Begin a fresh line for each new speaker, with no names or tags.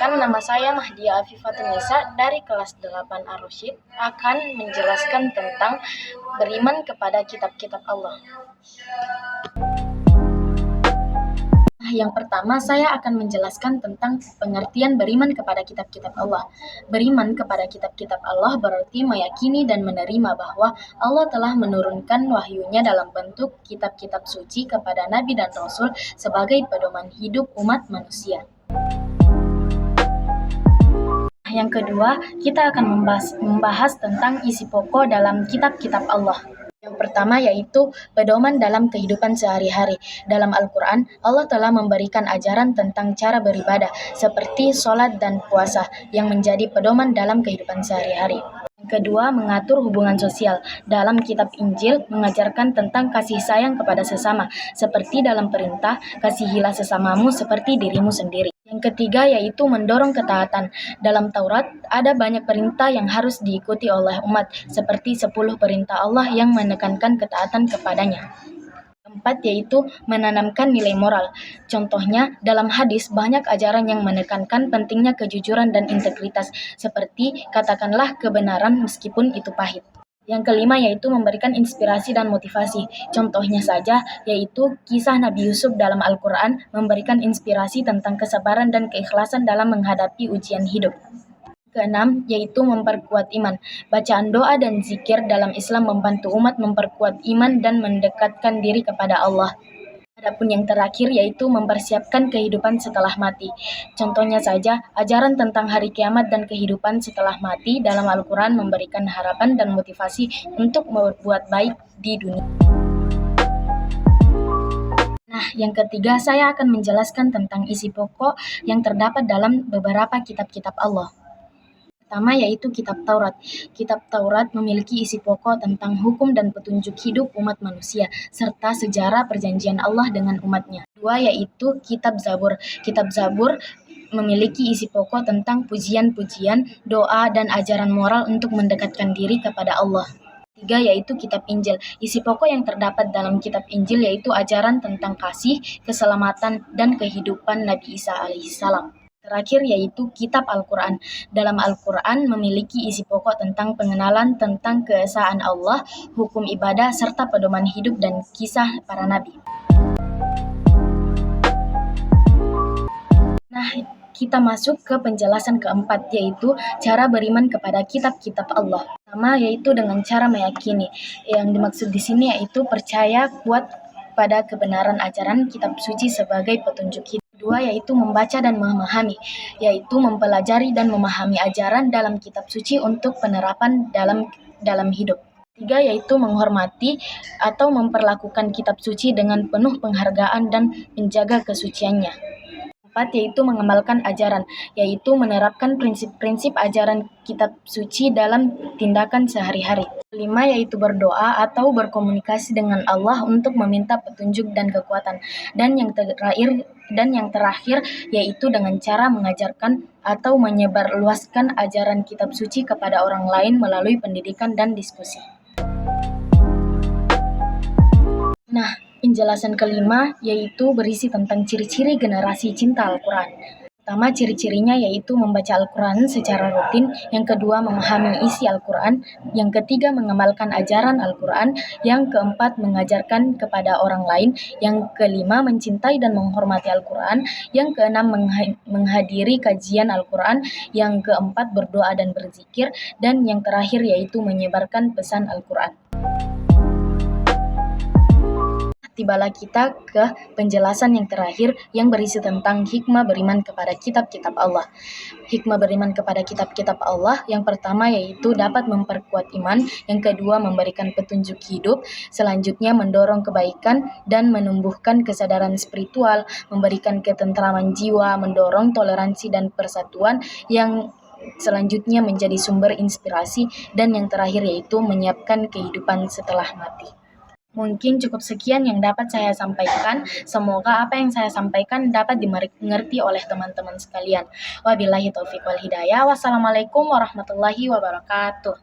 Perkenalkan, nama saya Mahdia Afifatul Nisa dari kelas 8 Ar-Rasyid akan menjelaskan tentang beriman kepada kitab-kitab Allah. Yang pertama, saya akan menjelaskan tentang pengertian beriman kepada kitab-kitab Allah. Beriman kepada kitab-kitab Allah berarti meyakini dan menerima bahwa Allah telah menurunkan wahyunya dalam bentuk kitab-kitab suci kepada Nabi dan Rasul sebagai pedoman hidup umat manusia. Yang kedua, kita akan membahas tentang isi pokok dalam kitab-kitab Allah. Yang pertama yaitu pedoman dalam kehidupan sehari-hari. Dalam Al-Quran, Allah telah memberikan ajaran tentang cara beribadah, seperti sholat dan puasa, yang menjadi pedoman dalam kehidupan sehari-hari. Yang kedua, mengatur hubungan sosial. Dalam kitab Injil, mengajarkan tentang kasih sayang kepada sesama, seperti dalam perintah, kasihilah sesamamu seperti dirimu sendiri. Yang ketiga yaitu mendorong ketaatan. Dalam Taurat, ada banyak perintah yang harus diikuti oleh umat, seperti 10 perintah Allah yang menekankan ketaatan kepadanya. Keempat yaitu menanamkan nilai moral. Contohnya, dalam hadis banyak ajaran yang menekankan pentingnya kejujuran dan integritas, seperti katakanlah kebenaran meskipun itu pahit. Yang kelima yaitu memberikan inspirasi dan motivasi. Contohnya saja yaitu kisah Nabi Yusuf dalam Al-Quran memberikan inspirasi tentang kesabaran dan keikhlasan dalam menghadapi ujian hidup. Keenam yaitu memperkuat iman. Bacaan doa dan zikir dalam Islam membantu umat memperkuat iman dan mendekatkan diri kepada Allah. Adapun yang terakhir yaitu mempersiapkan kehidupan setelah mati. Contohnya saja, ajaran tentang hari kiamat dan kehidupan setelah mati dalam Al-Quran memberikan harapan dan motivasi untuk berbuat baik di dunia. Nah, yang ketiga saya akan menjelaskan tentang isi pokok yang terdapat dalam beberapa kitab-kitab Allah. Pertama yaitu kitab Taurat. Kitab Taurat memiliki isi pokok tentang hukum dan petunjuk hidup umat manusia, serta sejarah perjanjian Allah dengan umatnya. Kedua yaitu kitab Zabur. Kitab Zabur memiliki isi pokok tentang pujian-pujian, doa, dan ajaran moral untuk mendekatkan diri kepada Allah. Tiga yaitu kitab Injil. Isi pokok yang terdapat dalam kitab Injil yaitu ajaran tentang kasih, keselamatan, dan kehidupan Nabi Isa alaihissalam. Terakhir yaitu kitab Al-Quran. Dalam Al-Quran memiliki isi pokok tentang pengenalan tentang keesaan Allah, hukum ibadah, serta pedoman hidup dan kisah para nabi. Nah, kita masuk ke penjelasan keempat, yaitu cara beriman kepada kitab-kitab Allah. Pertama yaitu dengan cara meyakini. Yang dimaksud di sini yaitu percaya kuat pada kebenaran ajaran kitab suci sebagai petunjuk hidup. Kedua yaitu membaca dan memahami, yaitu mempelajari dan memahami ajaran dalam kitab suci untuk penerapan dalam hidup. Tiga yaitu menghormati atau memperlakukan kitab suci dengan penuh penghargaan dan menjaga kesuciannya. Empat yaitu mengamalkan ajaran, yaitu menerapkan prinsip-prinsip ajaran kitab suci dalam tindakan sehari-hari. Lima yaitu berdoa atau berkomunikasi dengan Allah untuk meminta petunjuk dan kekuatan. Dan yang terakhir yaitu dengan cara mengajarkan atau menyebarluaskan ajaran kitab suci kepada orang lain melalui pendidikan dan diskusi. Nah, penjelasan kelima yaitu berisi tentang ciri-ciri generasi cinta Al-Quran. Pertama, ciri-cirinya yaitu membaca Al-Quran secara rutin. Yang kedua, memahami isi Al-Quran. Yang ketiga, mengamalkan ajaran Al-Quran. Yang keempat, mengajarkan kepada orang lain. Yang kelima, mencintai dan menghormati Al-Quran. Yang keenam, menghadiri kajian Al-Quran. Yang keempat, berdoa dan berzikir. Dan yang terakhir yaitu menyebarkan pesan Al-Quran. Tibalah kita ke penjelasan yang terakhir yang berisi tentang hikmah beriman kepada kitab-kitab Allah. Hikmah beriman kepada kitab-kitab Allah yang pertama yaitu dapat memperkuat iman, yang kedua memberikan petunjuk hidup, selanjutnya mendorong kebaikan dan menumbuhkan kesadaran spiritual, memberikan ketentraman jiwa, mendorong toleransi dan persatuan, yang selanjutnya menjadi sumber inspirasi, dan yang terakhir yaitu menyiapkan kehidupan setelah mati. Mungkin cukup sekian yang dapat saya sampaikan. Semoga apa yang saya sampaikan dapat dimengerti oleh teman-teman sekalian. Wabillahi taufiq wal hidayah. Wassalamualaikum warahmatullahi wabarakatuh.